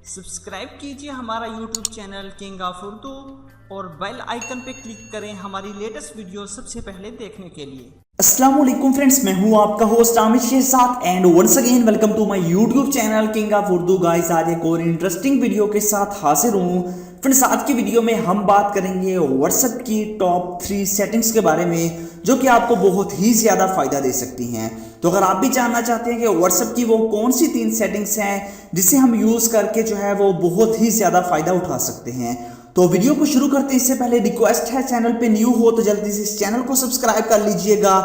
Subscribe कीजिए हमारा YouTube channel king of Urdu और बेल आइकन पे क्लिक करें हमारी लेटेस्ट वीडियो सबसे पहले देखने के लिए। अस्सलाम वालेकुम फ्रेंड्स, मैं हूं आपका host Aamir Shahzad and once again welcome to my YouTube channel king of Urdu. Guys, आज एक और इंटरेस्टिंग वीडियो के साथ हाजिर हूं। फ्रेंड्स, आज की वीडियो में हम बात करेंगे व्हाट्सएप की टॉप 3 सेटिंग्स के बारे में जो कि आपको बहुत ही ज़्यादा फायदा दे सकती हैं। तो अगर आप भी जानना चाहते हैं कि व्हाट्सएप की वो कौन सी 3 सेटिंग्स हैं जिसे हम यूज़ करके जो है वो बहुत ही ज़्यादा फायदा उठा सकते हैं, तो वीडियो को शुरू करते हैं इससे पहले रिक्वेस्ट है, चैनल पे न्यू हो तो जल्दी से इस चैनल को सब्सक्राइब कर लीजिएगा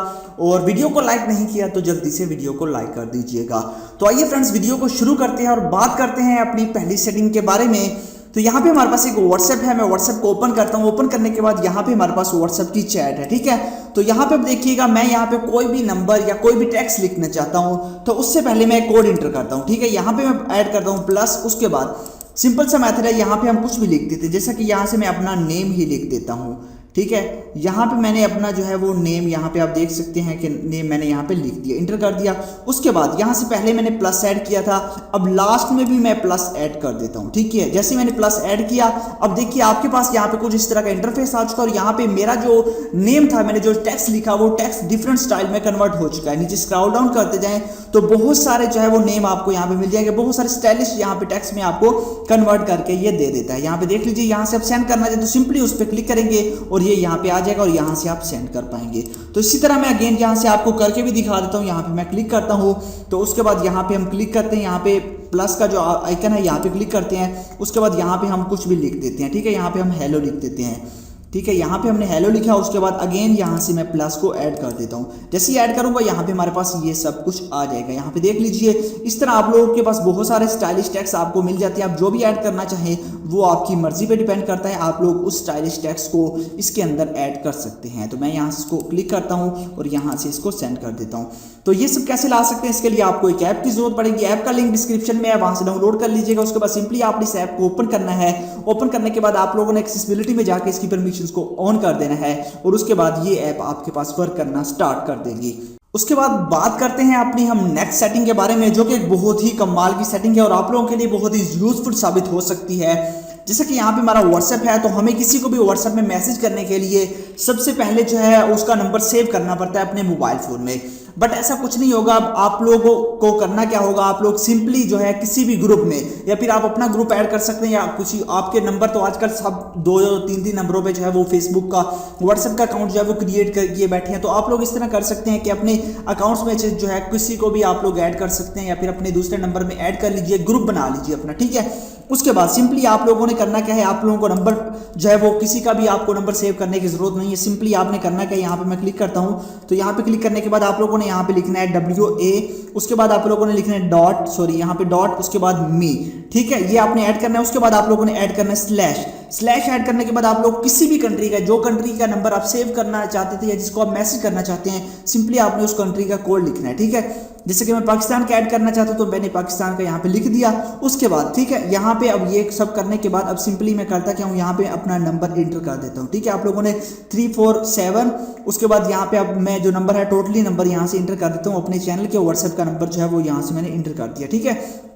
और वीडियो को लाइक नहीं किया तो जल्दी से वीडियो को लाइक कर दीजिएगा। तो आइए फ्रेंड्स, वीडियो को शुरू करते हैं और बात करते हैं अपनी पहली सेटिंग के बारे में। तो यहाँ पे हमारे पास एक व्हाट्सएप है, मैं व्हाट्सएप को ओपन करता हूँ। ओपन करने के बाद यहाँ पे हमारे पास व्हाट्सएप की चैट है, ठीक है। तो यहाँ पे देखिएगा, मैं यहाँ पे कोई भी नंबर या कोई भी टेक्स्ट लिखना चाहता हूँ तो उससे पहले मैं कोड इंटर करता हूँ, ठीक है। यहाँ पे मैं ऐड करता हूँ प्लस, उसके बाद सिंपल सा मेथड है, यहाँ पे हम कुछ भी लिख देते हैं, जैसा कि यहाँ से मैं अपना नेम ही लिख देता हूँ, ठीक है। यहाँ पे मैंने अपना जो है वो नेम, यहाँ पे आप देख सकते हैं कि नेम मैंने यहाँ पे लिख दिया, इंटर कर दिया। उसके बाद यहाँ से पहले मैंने प्लस ऐड किया था, अब लास्ट में भी मैं प्लस ऐड कर देता हूँ, ठीक है। जैसे मैंने प्लस ऐड किया, अब देखिए आपके पास यहाँ पे कुछ इस तरह का इंटरफेस आ चुका है और यहाँ पे मेरा जो नेम था, मैंने जो टेक्स्ट लिखा वो टेक्स्ट डिफरेंट स्टाइल में कन्वर्ट हो चुका है। नीचे स्क्रॉल डाउन करते जाएं तो बहुत सारे जो है वो नेम आपको यहाँ पे मिल जाएंगे, बहुत सारे स्टाइलिश यहाँ पे टेक्स्ट में आपको कन्वर्ट करके ये दे देता है। यहाँ पे देख लीजिए, यहाँ से आप सेंड करना चाहते तो सिंपली उस पर क्लिक करेंगे और ये यहाँ पे आ जाएगा और यहाँ से आप सेंड कर पाएंगे। तो इसी तरह मैं अगेन यहाँ से आपको करके भी दिखा देता हूँ। यहाँ पे मैं क्लिक करता हूँ तो उसके बाद यहाँ पे हम क्लिक करते हैं, यहाँ पे प्लस का जो आइकन है यहाँ पे क्लिक करते हैं। उसके बाद यहाँ पे हम कुछ भी लिख देते हैं, ठीक है। यहाँ पे हम हेलो लिख देते हैं, ठीक है। यहाँ पे हमने हेलो लिखा, उसके बाद अगेन यहाँ से मैं प्लस को ऐड कर देता हूँ। जैसे ही ऐड करूँगा यहाँ पे हमारे पास ये सब कुछ आ जाएगा। यहाँ पे देख लीजिए, इस तरह आप लोगों के पास बहुत सारे स्टाइलिश टेक्स्ट आपको मिल जाते हैं। आप जो भी ऐड करना चाहें वो आपकी मर्जी पे डिपेंड करता है, आप लोग उस स्टाइलिश टेक्स्ट को इसके अंदर ऐड कर सकते हैं। तो मैं यहाँ से इसको क्लिक करता हूँ और यहाँ से इसको सेंड कर देता हूँ। तो ये सब कैसे ला सकते हैं, इसके लिए आपको एक ऐप की जरूरत पड़ेगी। ऐप का लिंक डिस्क्रिप्शन में है, वहाँ से डाउनलोड कर लीजिएगा। उसके बाद सिंपली आप इस ऐप को ओपन करना है। ओपन करने के बाद आप लोगों ने एक्सेसिबिलिटी में जाके इसकी परमिशंस को ऑन कर देना है और उसके बाद ये ऐप आपके पास वर्क करना स्टार्ट कर देगी। उसके बाद बात करते हैं अपनी हम नेक्स्ट सेटिंग के बारे में, जो कि एक बहुत ही कमाल की सेटिंग है और आप लोगों के लिए बहुत ही यूजफुल साबित हो सकती है। जैसे कि यहाँ पे हमारा व्हाट्सएप है, तो हमें किसी को भी व्हाट्सएप में मैसेज करने के लिए सबसे पहले जो है उसका नंबर सेव करना पड़ता है अपने मोबाइल फ़ोन में। बट ऐसा कुछ नहीं होगा। अब आप लोगों को करना क्या होगा, आप लोग सिंपली जो है किसी भी ग्रुप में या फिर आप अपना ग्रुप ऐड कर सकते हैं, या कुछ आपके नंबर तो आजकल सब 2-3 नंबरों पे जो है वो फेसबुक का, व्हाट्सएप का अकाउंट जो है वो क्रिएट कर किए बैठे हैं। तो आप लोग इस तरह कर सकते हैं कि अपने अकाउंट्स में जो है किसी को भी आप लोग ऐड कर सकते हैं या फिर अपने दूसरे नंबर में ऐड कर लीजिए, ग्रुप बना लीजिए अपना, ठीक है। उसके बाद सिंपली आप लोगों ने करना क्या है, आप लोगों को नंबर जो है वो किसी का भी आपको नंबर सेव करने की जरूरत नहीं है। सिंपली आपने करना क्या है, यहाँ पे मैं क्लिक करता हूँ तो यहाँ पे क्लिक करने के बाद आप लोगों ने यहाँ पे लिखना है WA, उसके बाद आप लोगों ने लिखना है यहाँ पे डॉट, उसके बाद मी, ठीक है। ये आपने ऐड करना है। उसके बाद आप लोगों ने ऐड करना है स्लैश ऐड करने के बाद आप लोग किसी भी कंट्री का, जो कंट्री का नंबर आप सेव करना चाहते थे या जिसको आप मैसेज करना चाहते हैं, सिंपली आपने उस कंट्री का कोड लिखना है, ठीक है। जैसे कि मैं पाकिस्तान का ऐड करना चाहता हूं तो मैंने पाकिस्तान का यहाँ पे लिख दिया। उसके बाद ठीक है, यहाँ पे अब ये सब करने के बाद अब सिंपली मैं करता क्या हूँ, यहाँ पे अपना नंबर इंटर कर देता हूँ, ठीक है। आप लोगों ने 347, उसके बाद यहाँ पे अब मैं जो नंबर है टोटली नंबर यहाँ से इंटर कर देता हूँ। अपने चैनल के व्हाट्सएप का नंबर जो है वो यहाँ से मैंने इंटर कर दिया, ठीक है।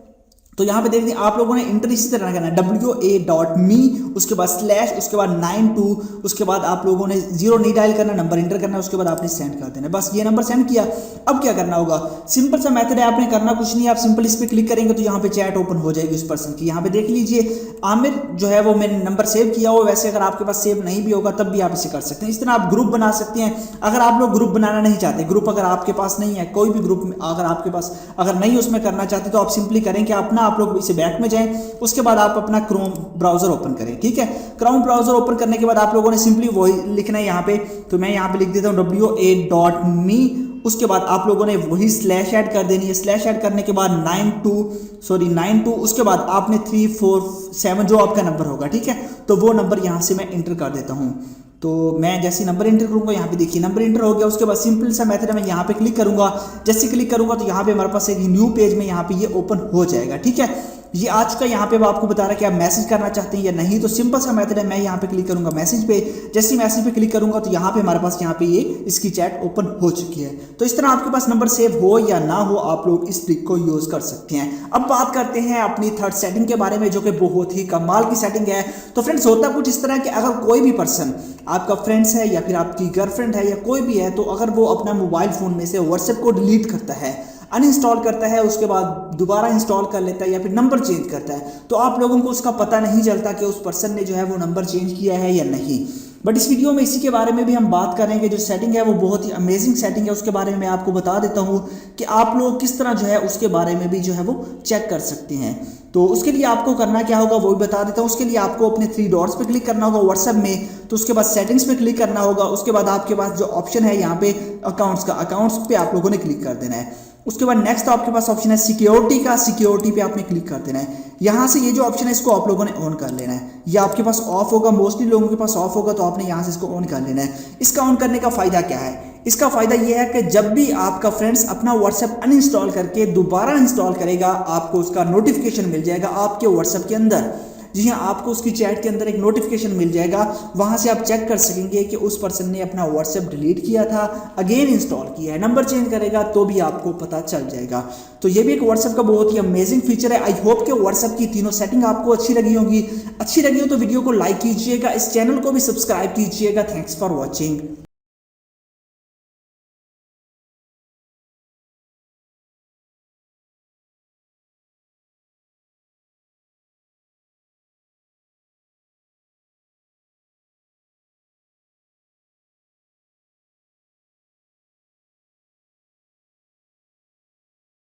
तो यहाँ पे देखिए आप लोगों ने इंटर इसी तरह करना है, WA.me, उसके बाद स्लैश, उसके बाद 92, उसके बाद आप लोगों ने 0 नहीं डायल करना, नंबर इंटर करना है, उसके बाद आपने सेंड कर देना। बस ये नंबर सेंड किया। अब क्या करना होगा, सिंपल सा मेथड है, आपने करना कुछ नहीं है। आप सिंपल इस पर क्लिक करेंगे तो यहाँ पे चैट ओपन हो जाएगी उस पर्सन की। यहाँ पे देख लीजिए, आमिर जो है वो मैंने नंबर सेव किया हो। वैसे अगर आपके पास सेव नहीं भी होगा तब भी आप इसे कर सकते हैं। इस तरह आप ग्रुप बना सकते हैं। अगर आप लोग ग्रुप बनाना नहीं चाहते, ग्रुप अगर आपके पास नहीं है, कोई भी ग्रुप अगर आपके पास अगर नहीं उसमें करना चाहते, तो आप सिंपली करें कि अपना आप लोग इसे बैक में जाएं, उसके बाद आप अपना क्रोम ब्राउजर ओपन करें, ठीक है। क्रोम ब्राउजर ओपन करने के बाद आप लोगों ने सिंपली वही लिखना है यहाँ पे। तो मैं यहाँ पे लिख देता हूँ WA.me, उसके बाद आप लोगों ने वही स्लैश ऐड कर देनी है। स्लैश ऐड करने के बाद 92, उसके बाद आपने 347 जो आपका नंबर होगा, ठीक है, तो वो नंबर यहाँ से मैं इंटर कर देता हूँ। तो मैं जैसे नंबर इंटर करूंगा, यहाँ पे देखिए नंबर इंटर हो गया। उसके बाद सिंपल सा मेथड है, मैं यहाँ पे क्लिक करूंगा। जैसे क्लिक करूंगा तो यहाँ पे हमारे पास एक न्यू पेज में यहाँ पे ये ओपन हो जाएगा, ठीक है। ये आज का यहाँ पे आपको बता रहा है कि आप मैसेज करना चाहते हैं या नहीं। तो सिंपल सा मेथड है, मैं यहाँ पे क्लिक करूंगा मैसेज पे। जैसे ही मैसेज पे क्लिक करूंगा तो यहाँ पे हमारे पास यहाँ पे ये इसकी चैट ओपन हो चुकी है। तो इस तरह आपके पास नंबर सेव हो या ना हो, आप लोग इस ट्रिक को यूज कर सकते हैं। अब बात करते हैं अपनी थर्ड सेटिंग के बारे में, जो कि बहुत ही कमाल की सेटिंग है। तो फ्रेंड्स होता कुछ इस तरह कि अगर कोई भी पर्सन आपका फ्रेंड्स है या फिर आपकी गर्लफ्रेंड है या कोई भी है, तो अगर वो अपना मोबाइल फोन में से व्हाट्सएप को डिलीट करता है, अनइंस्टॉल करता है, उसके बाद दोबारा इंस्टॉल कर लेता है या फिर नंबर चेंज करता है, तो आप लोगों को उसका पता नहीं चलता कि उस पर्सन ने जो है वो नंबर चेंज किया है या नहीं। बट इस वीडियो में इसी के बारे में भी हम बात करेंगे। जो सेटिंग है वो बहुत ही अमेजिंग सेटिंग है, उसके बारे में मैं आपको बता देता हूँ कि आप लोग किस तरह जो है उसके बारे में भी जो है वो चेक कर सकते हैं। तो उसके लिए आपको करना क्या होगा वो भी बता देता हूँ। उसके लिए आपको अपने 3 डॉट्स पे क्लिक करना होगा व्हाट्सएप में, तो उसके बाद सेटिंग्स पे क्लिक करना होगा। उसके बाद आपके पास जो ऑप्शन है यहाँ पे अकाउंट्स का, अकाउंट्स पे आप लोगों ने क्लिक कर देना है। उसके बाद नेक्स्ट आपके पास ऑप्शन है सिक्योरिटी का, सिक्योरिटी पे आपने क्लिक कर देना है। यहाँ से ये जो ऑप्शन है इसको आप लोगों ने ऑन कर लेना है। ये आपके पास ऑफ होगा, मोस्टली लोगों के पास ऑफ होगा, तो आपने यहाँ से इसको ऑन कर लेना है। इसका ऑन करने का फायदा क्या है? इसका फायदा यह है कि जब भी आपका फ्रेंड्स अपना व्हाट्सएप अनइंस्टॉल करके दोबारा इंस्टॉल करेगा, आपको उसका नोटिफिकेशन मिल जाएगा आपके व्हाट्सएप के अंदर। जी हाँ, आपको उसकी चैट के अंदर एक नोटिफिकेशन मिल जाएगा। वहां से आप चेक कर सकेंगे कि उस पर्सन ने अपना व्हाट्सएप डिलीट किया था, अगेन इंस्टॉल किया है, नंबर चेंज करेगा तो भी आपको पता चल जाएगा। तो ये भी एक व्हाट्सएप का बहुत ही अमेजिंग फीचर है। आई होप कि व्हाट्सएप की तीनों सेटिंग आपको अच्छी लगी होंगी। अच्छी लगी हो तो वीडियो को लाइक कीजिएगा, इस चैनल को भी सब्सक्राइब कीजिएगा। Thanks for watching.